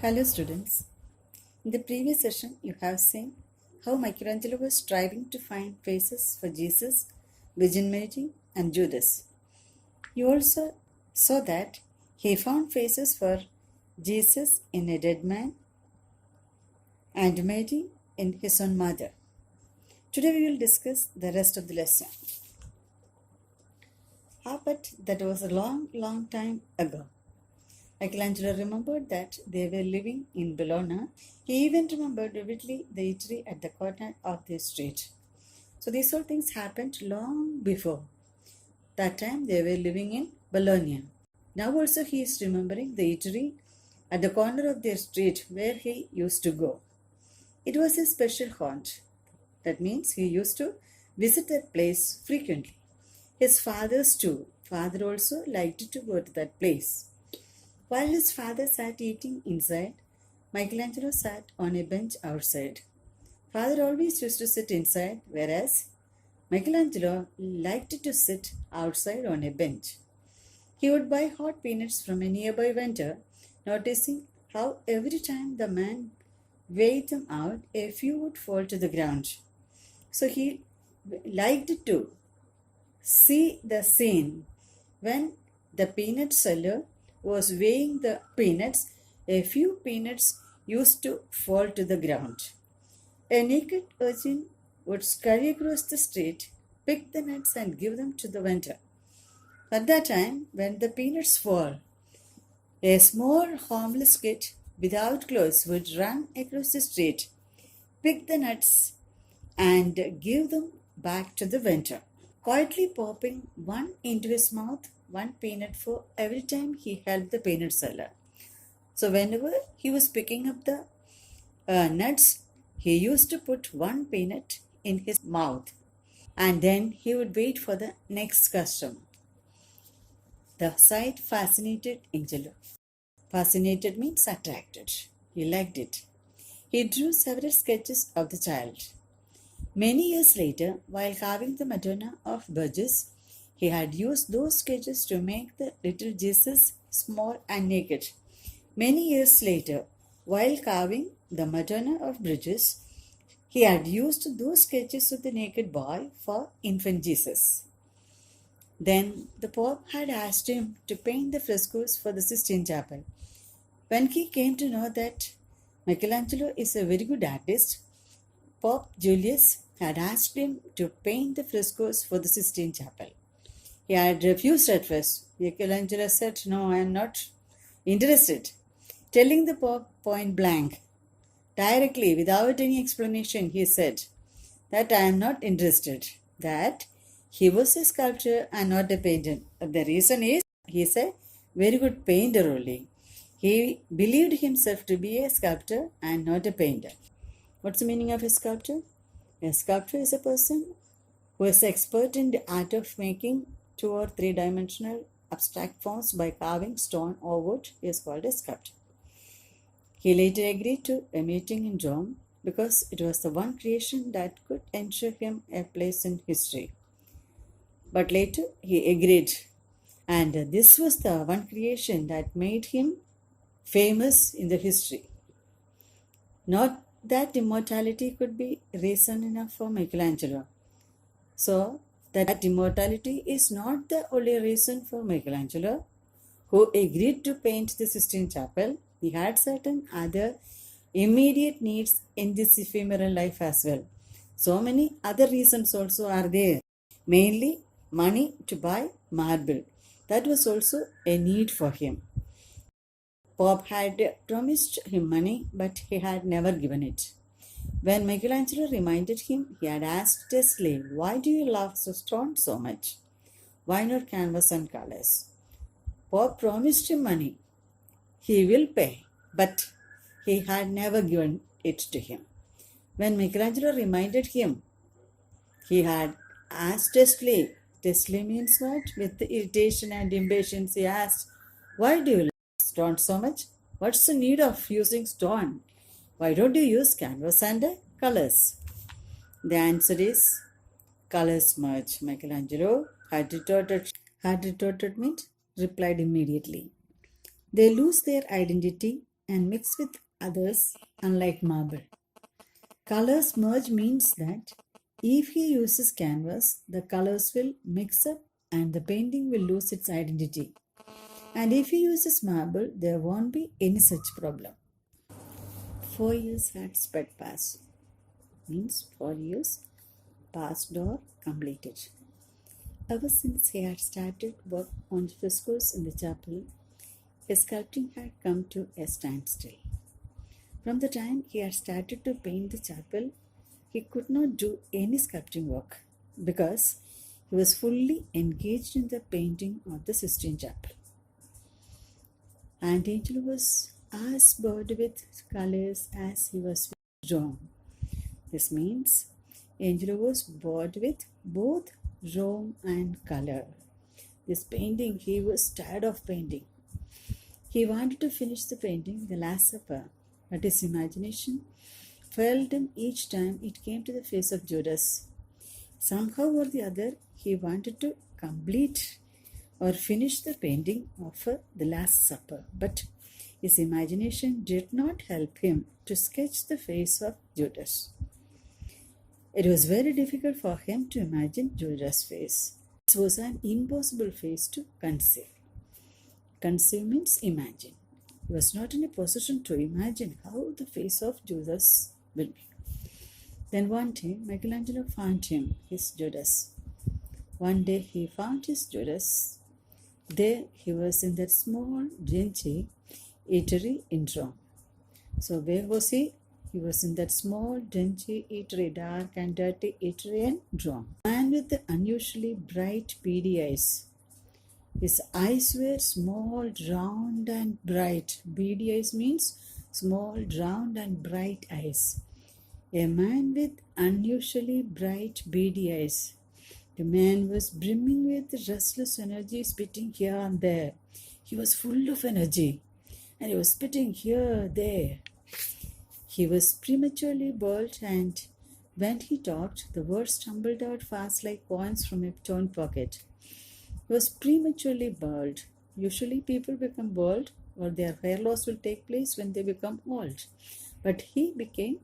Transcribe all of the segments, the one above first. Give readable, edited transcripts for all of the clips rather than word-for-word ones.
Hello students. In the previous session you have seen how Michelangelo was striving to find faces for Jesus, Virgin Mary and Judas. You also saw that he found faces for Jesus in a dead man and Mary in his own mother. Today we will discuss the rest of the lesson. But that was a long time ago. Michelangelo remembered that they were living in Bologna. He even remembered vividly the eatery at the corner of the street. So these all things happened long before. That time they were living in Bologna. Now also he is remembering the eatery at the corner of their street where he used to go. It was his special haunt. That means he used to visit that place frequently. His father's too. Father also liked to go to that place. While his father sat eating inside, Michelangelo sat on a bench outside. Father always used to sit inside, whereas Michelangelo liked to sit outside on a bench. He would buy hot peanuts from a nearby vendor, noticing how every time the man weighed them out, a few would fall to the ground. So he liked to see the scene when the peanut seller was weighing the peanuts. A few peanuts used to fall to the ground. A naked urchin would scurry across the street, pick the nuts and give them to the vendor. At that time, when the peanuts fall, a small harmless kid without clothes would run across the street, pick the nuts and give them back to the vendor, quietly popping one into his mouth, one peanut for every time he helped the peanut seller. So whenever he was picking up the nuts, he used to put one peanut in his mouth and then he would wait for the next customer. The sight fascinated Angelo. Fascinated means attracted. He liked it. He drew several sketches of the child. Many years later, while carving the Madonna of Burgess, he had used those sketches to make the little Jesus small and naked. Many years later, while carving the Madonna of Bridges, he had used those sketches of the naked boy for infant Jesus. Then the Pope had asked him to paint the frescoes for the Sistine Chapel. When he came to know that Michelangelo is a very good artist, Pope Julius had asked him to paint the frescoes for the Sistine Chapel. He had refused at first. Michelangelo said, "No, I am not interested," telling the Pope point blank, directly, without any explanation, he said that I am not interested, that he was a sculptor and not a painter. The reason is he is a very good painter only. He believed himself to be a sculptor and not a painter. What's the meaning of a sculptor? A sculptor is a person who is expert in the art of making 2 or 3 dimensional abstract forms by carving stone or wood. He is called a sculptor. He later agreed to a meeting in Rome because it was the one creation that could ensure him a place in history. But later he agreed, and this was the one creation that made him famous in the history. Not that immortality could be reason enough for Michelangelo. So that immortality is not the only reason for Michelangelo, who agreed to paint the Sistine Chapel. He had certain other immediate needs in this ephemeral life as well. So many other reasons also are there. Mainly money to buy marble. That was also a need for him. Pope had promised him money, but he had never given it. When Michelangelo reminded him, he had asked a slave, "Why do you love stone so much? Why not canvas and colors?" Pope promised him money. He will pay, but he had never given it to him. When Michelangelo reminded him, he had asked a slave. A slave means what? With irritation and impatience, he asked, "Why do you love stone so much? What's the need of using stone? Why don't you use canvas and colors?" The answer is colors merge. Michelangelo had retorted means replied immediately. They lose their identity and mix with others, unlike marble. Colors merge means that if he uses canvas, the colors will mix up and the painting will lose its identity. And if he uses marble, there won't be any such problem. 4 years had sped past, means 4 years passed or completed. Ever since he had started work on the frescoes in the chapel, his sculpting had come to a standstill. From the time he had started to paint the chapel, he could not do any sculpting work because he was fully engaged in the painting of the Sistine Chapel. And Angelo was as bored with colors as he was with Rome. This means Angelo was bored with both Rome and color. This painting, he was tired of painting. He wanted to finish the painting, the Last Supper, but his imagination failed him each time it came to the face of Judas. Somehow or the other, he wanted to complete or finish the painting of the Last Supper, but his imagination did not help him to sketch the face of Judas. It was very difficult for him to imagine Judas' face. This was an impossible face to conceive. Conceive means imagine. He was not in a position to imagine how the face of Judas will be. Then one day, Michelangelo found him, his Judas. One day he found his Judas. There he was in that small, dingy eatery in Rome. So where was he? He was in that small, dingy eatery, dark and dirty eatery in Rome. A man with the unusually bright, beady eyes. His eyes were small, round and bright. Beady eyes means small, round and bright eyes. A man with unusually bright, beady eyes. The man was brimming with restless energy, spitting here and there. He was full of energy, and he was spitting here, there. He was prematurely bald, and when he talked, the words tumbled out fast like coins from a torn pocket. He was prematurely bald. Usually people become bald or their hair loss will take place when they become old. But he became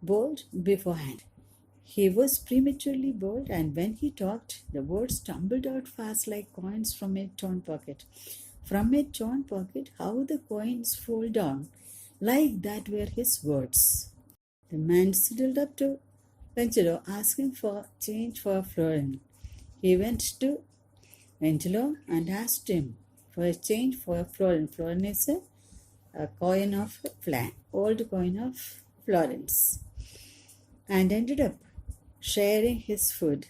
bald beforehand. He was prematurely bald, and when he talked, the words tumbled out fast like coins from a torn pocket. From a torn pocket, how the coins fall down, like that were his words. The man sidled up to Angelo, asking for change for a florin. He went to Angelo and asked him for a change for a florin. Florin is a coin of flan, old coin of florins, and ended up sharing his food.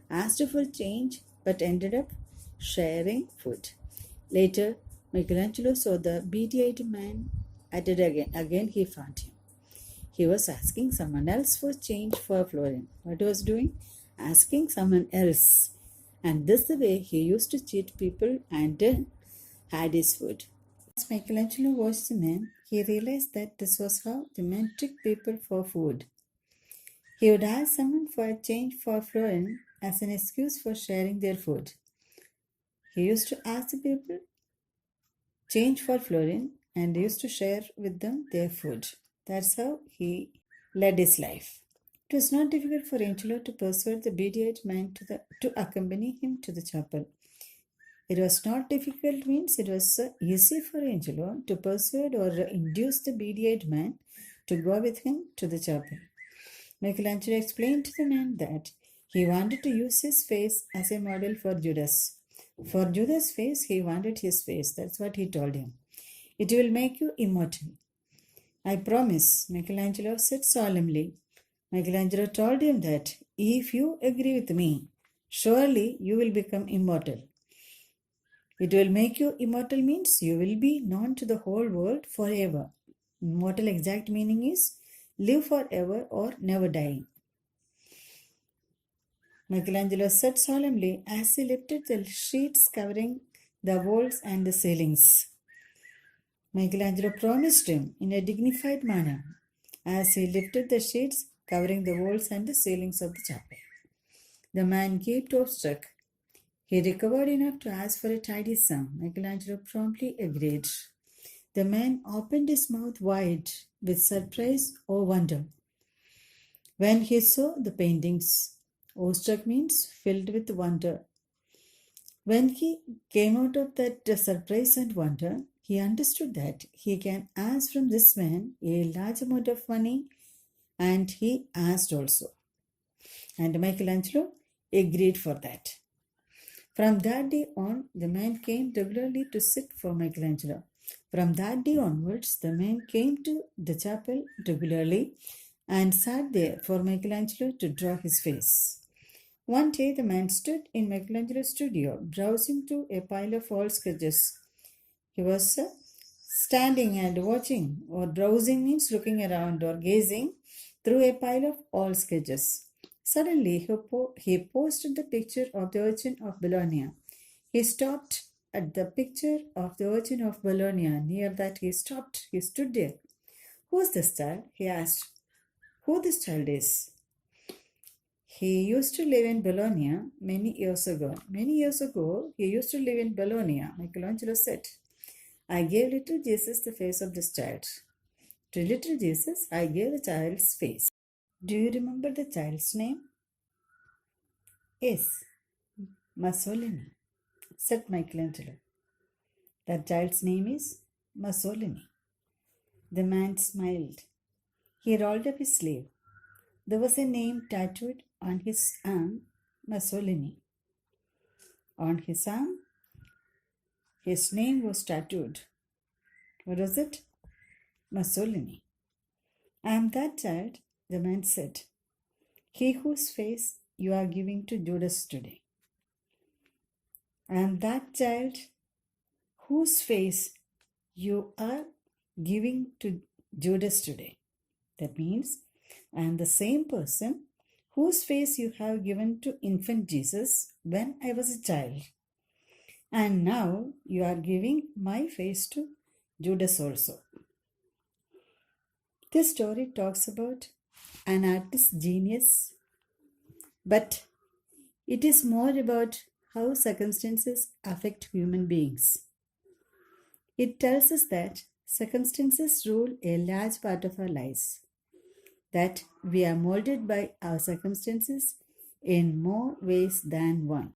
Asked for change, but ended up sharing food. Later, Michelangelo saw the beady-eyed man at it again. Again, he found him. He was asking someone else for change for a florin. What he was doing? Asking someone else. And this is the way he used to cheat people and had his food. As Michelangelo watched the man, he realized that this was how the man tricked people for food. He would ask someone for a change for a florin as an excuse for sharing their food. He used to ask the people change for florin and used to share with them their food. That's how he led his life. It was not difficult for Angelo to persuade the beady-eyed man to accompany him to the chapel. It was not difficult means it was easy for Angelo to persuade or induce the beady-eyed man to go with him to the chapel. Michelangelo explained to the man that he wanted to use his face as a model for Judas. For Judas' face, he wanted his face. That's what he told him. It will make you immortal. I promise, Michelangelo said solemnly. Michelangelo told him that if you agree with me, surely you will become immortal. It will make you immortal means you will be known to the whole world forever. Immortal exact meaning is live forever or never dying. Michelangelo said solemnly as he lifted the sheets covering the walls and the ceilings. Michelangelo promised him in a dignified manner as he lifted the sheets covering the walls and the ceilings of the chapel. The man gaped awestruck. He recovered enough to ask for a tidy sum. Michelangelo promptly agreed. The man opened his mouth wide with surprise or wonder when he saw the paintings. Awestruck means filled with wonder. When he came out of that surprise and wonder, he understood that he can ask from this man a large amount of money, and he asked also. And Michelangelo agreed for that. From that day on, the man came regularly to sit for Michelangelo. From that day onwards, the man came to the chapel regularly and sat there for Michelangelo to draw his face. One day, the man stood in Michelangelo's studio, browsing through a pile of old sketches. He was standing and watching, or browsing means looking around or gazing through a pile of old sketches. Suddenly, he posted the picture of the Virgin of Bologna. He stopped at the picture of the Virgin of Bologna. Near that, he stopped. He stood there. "Who's this child?" he asked. "Who this child is?" "He used to live in Bologna many years ago." "Many years ago, he used to live in Bologna," Michelangelo said. "I gave little Jesus the face of this child." "To little Jesus, I gave the child's face." "Do you remember the child's name?" "Yes, Mussolini," said Michelangelo. "That child's name is Mussolini." The man smiled. He rolled up his sleeve. There was a name tattooed on his arm, Mussolini. On his arm, his name was tattooed. What was it? Mussolini. "I am that child," the man said. "He whose face you are giving to Judas today." "I am that child whose face you are giving to Judas today." That means, I am the same person whose face you have given to infant Jesus when I was a child. And now you are giving my face to Judas also. This story talks about an artist's genius, but it is more about how circumstances affect human beings. It tells us that circumstances rule a large part of our lives, that we are molded by our circumstances in more ways than one.